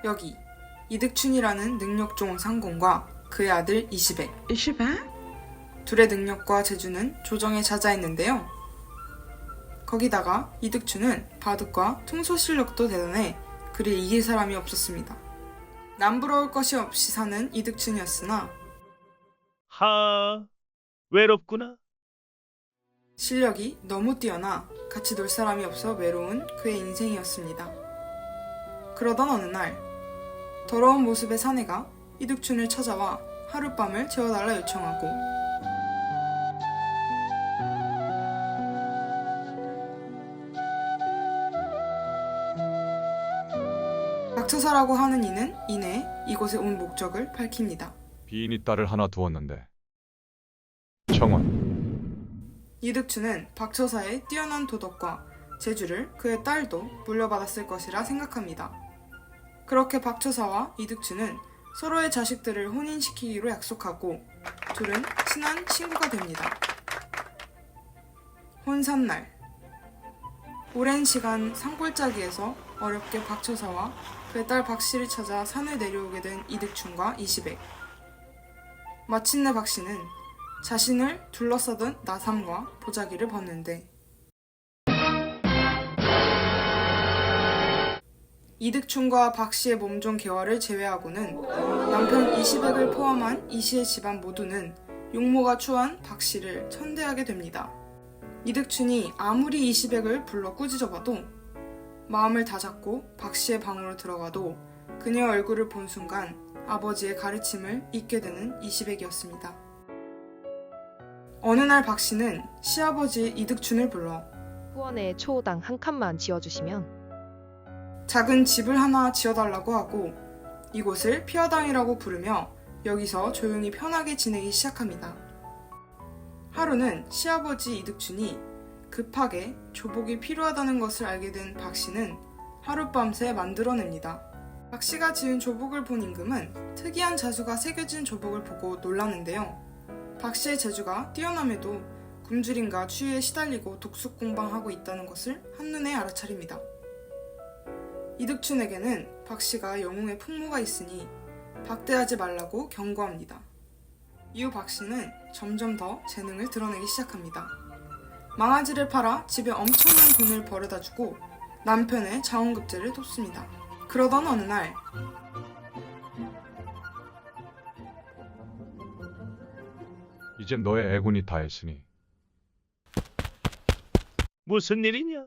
여기 이득춘이라는 능력 좋은 상공과 그의 아들 이시백. 둘의 능력과 재주는 조정에 자자했는데요. 거기다가 이득춘은 바둑과 통솔 실력도 대단해 그를 이길 사람이 없었습니다. 남부러울 것이 없이 사는 이득춘이었으나 외롭구나. 실력이 너무 뛰어나 같이 놀 사람이 없어 외로운 그의 인생이었습니다. 그러던 어느 날 더러운 모습의 사내가 이득춘을 찾아와 하룻밤을 재워달라 요청하고 박처사라고 하는 이는 이내 이곳에 온 목적을 밝힙니다. 비인이 딸을 하나 두었는데 청원. 이득춘은 박처사의 뛰어난 도덕과 재주를 그의 딸도 물려받았을 것이라 생각합니다. 그렇게 박처사와 이득춘은 서로의 자식들을 혼인시키기로 약속하고 둘은 친한 친구가 됩니다. 혼산날, 오랜 시간 산골짜기에서 어렵게 박처사와 그의 딸 박씨를 찾아 산을 내려오게 된 이득춘과 이시백. 마침내 박씨는 자신을 둘러싸던 나삼과 보자기를 벗는데 이득춘과 박씨의 몸종 개화를 제외하고는 남편 이시백을 포함한 이씨의 집안 모두는 용모가 추한 박씨를 천대하게 됩니다. 이득춘이 아무리 이시백을 불러 꾸짖어봐도 마음을 다잡고 박씨의 방으로 들어가도 그녀의 얼굴을 본 순간 아버지의 가르침을 잊게 되는 이시백이었습니다. 어느 날 박씨는 시아버지 이득춘을 불러 후원에 초호당 한 칸만 지어주시면 작은 집을 하나 지어달라고 하고 이곳을 피어당이라고 부르며 여기서 조용히 편하게 지내기 시작합니다. 하루는 시아버지 이득춘이 급하게 조복이 필요하다는 것을 알게 된 박씨는 하룻밤새 만들어냅니다. 박씨가 지은 조복을 본 임금은 특이한 자수가 새겨진 조복을 보고 놀랐는데요. 박씨의 재주가 뛰어남에도 굶주림과 추위에 시달리고 독숙공방하고 있다는 것을 한눈에 알아차립니다. 이득춘에게는 박씨가 영웅의 풍모가 있으니 박대하지 말라고 경고합니다. 이후 박씨는 점점 더 재능을 드러내기 시작합니다. 망아지를 팔아 집에 엄청난 돈을 벌어다주고 남편의 자원급제를 돕습니다. 그러던 어느 날 이젠 너의 애군이 다했으니 무슨 일이냐?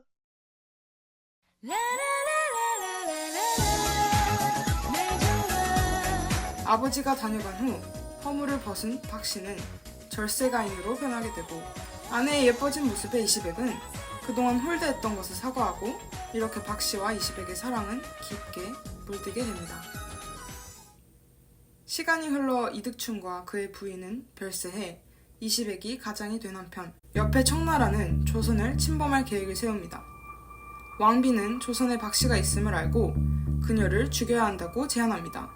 아버지가 다녀간 후 허물을 벗은 박씨는 절세가인으로 변하게 되고 아내의 예뻐진 모습의 이시백은 그동안 홀대했던 것을 사과하고 이렇게 박씨와 이시백의 사랑은 깊게 물들게 됩니다. 시간이 흘러 이득춘과 그의 부인은 별세해 이시백이 가장이 된 한편 옆에 청나라는 조선을 침범할 계획을 세웁니다. 왕비는 조선에 박씨가 있음을 알고 그녀를 죽여야 한다고 제안합니다.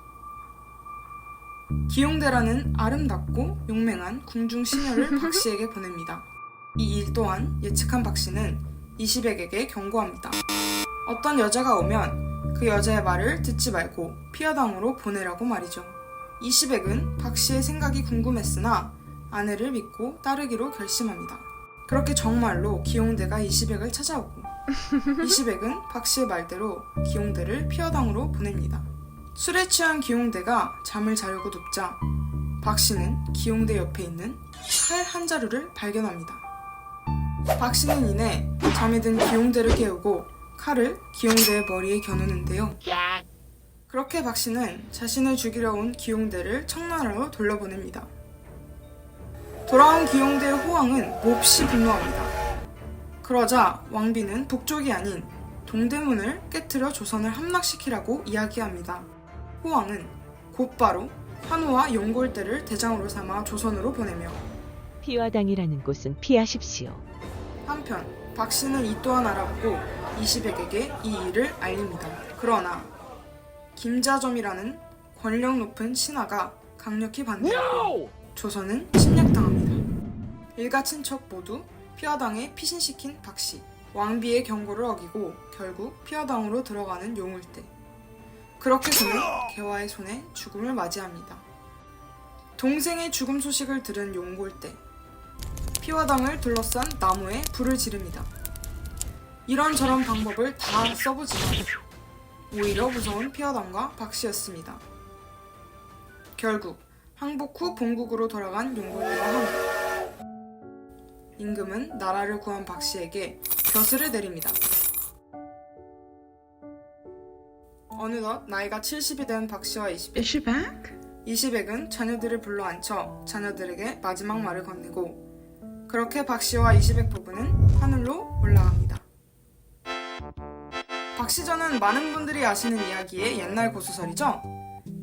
기용대라는 아름답고 용맹한 궁중 시녀를 박씨에게 보냅니다. 이 일 또한 예측한 박씨는 이시백에게 경고합니다. 어떤 여자가 오면 그 여자의 말을 듣지 말고 피하당으로 보내라고 말이죠. 이시백은 박씨의 생각이 궁금했으나 아내를 믿고 따르기로 결심합니다. 그렇게 정말로 기용대가 이시백을 찾아오고 이시백은 박씨의 말대로 기용대를 피어당으로 보냅니다. 술에 취한 기용대가 잠을 자려고 눕자 박씨는 기용대 옆에 있는 칼 한 자루를 발견합니다. 박씨는 이내 잠에 든 기용대를 깨우고 칼을 기용대의 머리에 겨누는데요. 그렇게 박씨는 자신을 죽이려 온 기용대를 청나라로 돌려보냅니다. 돌아온 기용대의 호왕은 몹시 분노합니다. 그러자 왕비는 북쪽이 아닌 동대문을 깨트려 조선을 함락시키라고 이야기합니다. 호왕은 곧바로 환호와 용골대를 대장으로 삼아 조선으로 보내며 피화당이라는 곳은 피하십시오. 한편 박씨는 이 또한 알아보고 이시백에게 이 일을 알립니다. 그러나 김자점이라는 권력 높은 신하가 강력히 반대하고 조선은 침략당합니다. 일가 친척 모두 피화당에 피신시킨 박씨. 왕비의 경고를 어기고 결국 피화당으로 들어가는 용울대. 그렇게 그는 개화의 손에 죽음을 맞이합니다. 동생의 죽음 소식을 들은 용골대, 피화당을 둘러싼 나무에 불을 지릅니다. 이런저런 방법을 다 써보지만 오히려 무서운 피화당과 박씨였습니다. 결국 항복 후 본국으로 돌아간 용골대와 함께 임금은 나라를 구한 박씨에게 벼슬을 내립니다. 어느덧 나이가 70이 된 박씨와 이시백은 자녀들을 불러앉혀 자녀들에게 마지막 말을 건네고 그렇게 박씨와 이시백 부부는 하늘로 올라갑니다. 박씨전은 많은 분들이 아시는 이야기의 옛날 고소설이죠.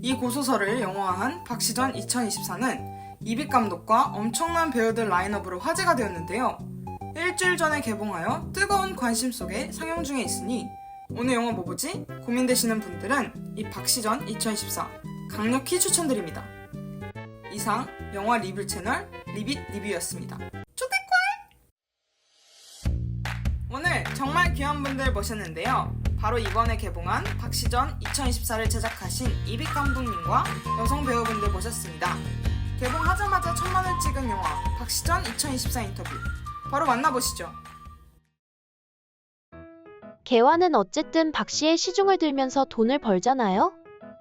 이 고소설을 영화화한 박씨전 2024는 이빅 감독과 엄청난 배우들 라인업으로 화제가 되었는데요. 일주일 전에 개봉하여 뜨거운 관심 속에 상영 중에 있으니 오늘 영화 뭐 보지? 고민되시는 분들은 이 박씨전 2024 강력히 추천드립니다. 이상 영화 리뷰 채널 리빗 리뷰였습니다. 초대권! 오늘 정말 귀한 분들 모셨는데요. 바로 이번에 개봉한 박씨전 2024를 제작하신 이빅 감독님과 여성 배우분들 모셨습니다. 개봉하자마자 천만을 찍은 영화 박씨전 2024 인터뷰 바로 만나보시죠. 개화는 어쨌든 박씨의 시중을 들면서 돈을 벌잖아요?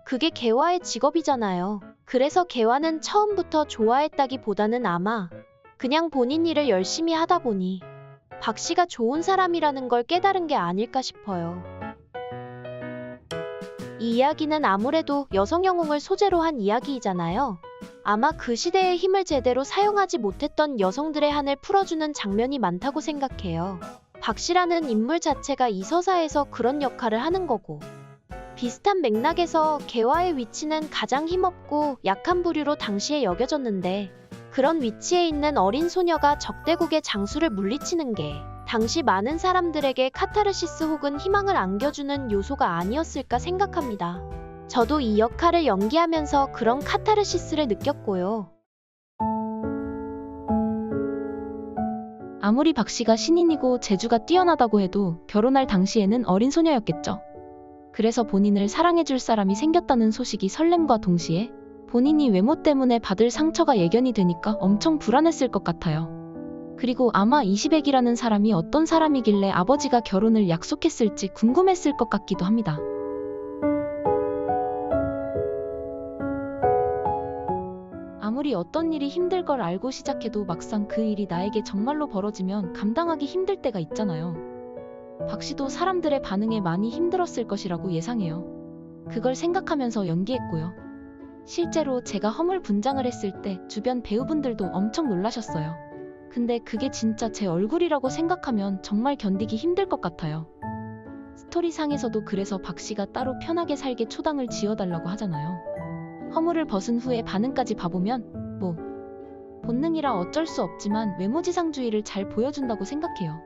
그게 개화의 직업이잖아요. 그래서 개화는 처음부터 좋아했다기보다는 아마 그냥 본인 일을 열심히 하다 보니 박씨가 좋은 사람이라는 걸 깨달은 게 아닐까 싶어요. 이 이야기는 아무래도 여성 영웅을 소재로 한 이야기이잖아요. 아마 그 시대의 힘을 제대로 사용하지 못했던 여성들의 한을 풀어주는 장면이 많다고 생각해요. 박씨라는 인물 자체가 이 서사에서 그런 역할을 하는 거고, 비슷한 맥락에서 개화의 위치는 가장 힘없고 약한 부류로 당시에 여겨졌는데, 그런 위치에 있는 어린 소녀가 적대국의 장수를 물리치는 게 당시 많은 사람들에게 카타르시스 혹은 희망을 안겨주는 요소가 아니었을까 생각합니다. 저도 이 역할을 연기하면서 그런 카타르시스를 느꼈고요. 아무리 박씨가 신인이고 재주가 뛰어나다고 해도 결혼할 당시에는 어린 소녀였겠죠. 그래서 본인을 사랑해줄 사람이 생겼다는 소식이 설렘과 동시에 본인이 외모 때문에 받을 상처가 예견이 되니까 엄청 불안했을 것 같아요. 그리고 아마 이시백이라는 사람이 어떤 사람이길래 아버지가 결혼을 약속했을지 궁금했을 것 같기도 합니다. 아무리 어떤 일이 힘들 걸 알고 시작해도 막상 그 일이 나에게 정말로 벌어지면 감당하기 힘들 때가 있잖아요. 박씨도 사람들의 반응에 많이 힘들었을 것이라고 예상해요. 그걸 생각하면서 연기했고요. 실제로 제가 허물 분장을 했을 때 주변 배우분들도 엄청 놀라셨어요. 근데 그게 진짜 제 얼굴이라고 생각하면 정말 견디기 힘들 것 같아요. 스토리상에서도 그래서 박씨가 따로 편하게 살게 초당을 지어달라고 하잖아요. 허물을 벗은 후에 반응까지 봐보면 본능이라 어쩔 수 없지만 외모지상주의를 잘 보여준다고 생각해요.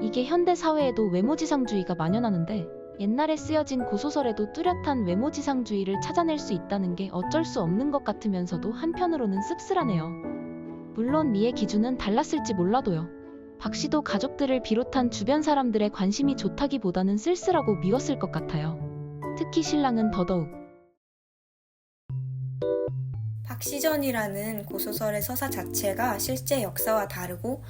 이게 현대 사회에도 외모지상주의가 만연하는데 옛날에 쓰여진 고소설에도 뚜렷한 외모지상주의를 찾아낼 수 있다는 게 어쩔 수 없는 것 같으면서도 한편으로는 씁쓸하네요. 물론 미의 기준은 달랐을지 몰라도요. 박씨도 가족들을 비롯한 주변 사람들의 관심이 좋다기보다는 쓸쓸하고 미웠을 것 같아요. 특히 신랑은 더더욱. 박씨전이라는 고소설의 서사 자체가 실제 역사와 다르고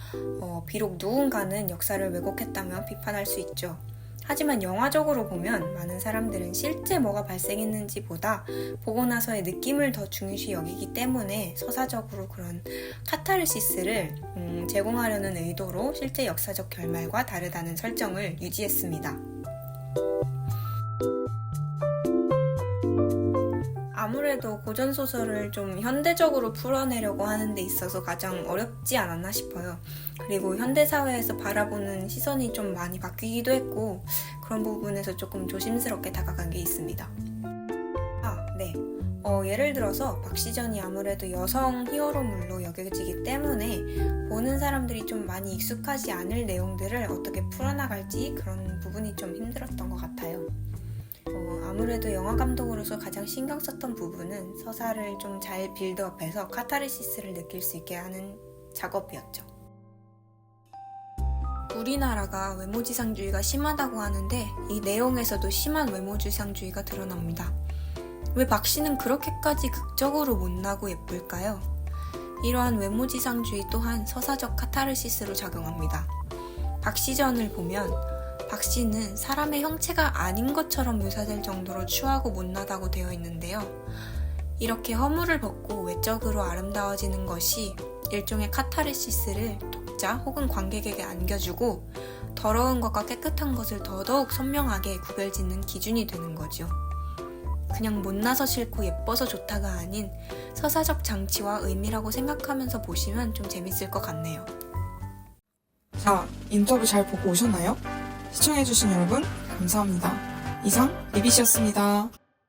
비록 누군가는 역사를 왜곡했다면 비판할 수 있죠. 하지만 영화적으로 보면 많은 사람들은 실제 뭐가 발생했는지 보다 보고 나서의 느낌을 더 중요시 여기기 때문에 서사적으로 그런 카타르시스를 제공하려는 의도로 실제 역사적 결말과 다르다는 설정을 유지했습니다. 아무래도 고전소설을 좀 현대적으로 풀어내려고 하는 데 있어서 가장 어렵지 않았나 싶어요. 그리고 현대사회에서 바라보는 시선이 좀 많이 바뀌기도 했고 그런 부분에서 조금 조심스럽게 다가간 게 있습니다. 예를 들어서 박씨전이 아무래도 여성 히어로물로 여겨지기 때문에 보는 사람들이 좀 많이 익숙하지 않을 내용들을 어떻게 풀어나갈지 그런 부분이 좀 힘들었던 것 같아요. 아무래도 영화 감독으로서 가장 신경 썼던 부분은 서사를 좀 잘 빌드업해서 카타르시스를 느낄 수 있게 하는 작업이었죠. 우리나라가 외모지상주의가 심하다고 하는데 이 내용에서도 심한 외모지상주의가 드러납니다. 왜 박 씨는 그렇게까지 극적으로 못나고 예쁠까요? 이러한 외모지상주의 또한 서사적 카타르시스로 작용합니다. 박씨전을 보면 박 씨는 사람의 형체가 아닌 것처럼 묘사될 정도로 추하고 못나다고 되어 있는데요. 이렇게 허물을 벗고 외적으로 아름다워지는 것이 일종의 카타르시스를 독자 혹은 관객에게 안겨주고 더러운 것과 깨끗한 것을 더더욱 선명하게 구별짓는 기준이 되는 거죠. 그냥 못나서 싫고 예뻐서 좋다가 아닌 서사적 장치와 의미라고 생각하면서 보시면 좀 재밌을 것 같네요. 자, 인터뷰 잘 보고 오셨나요? 시청해주신 여러분, 감사합니다. 이상 리비씨였습니다.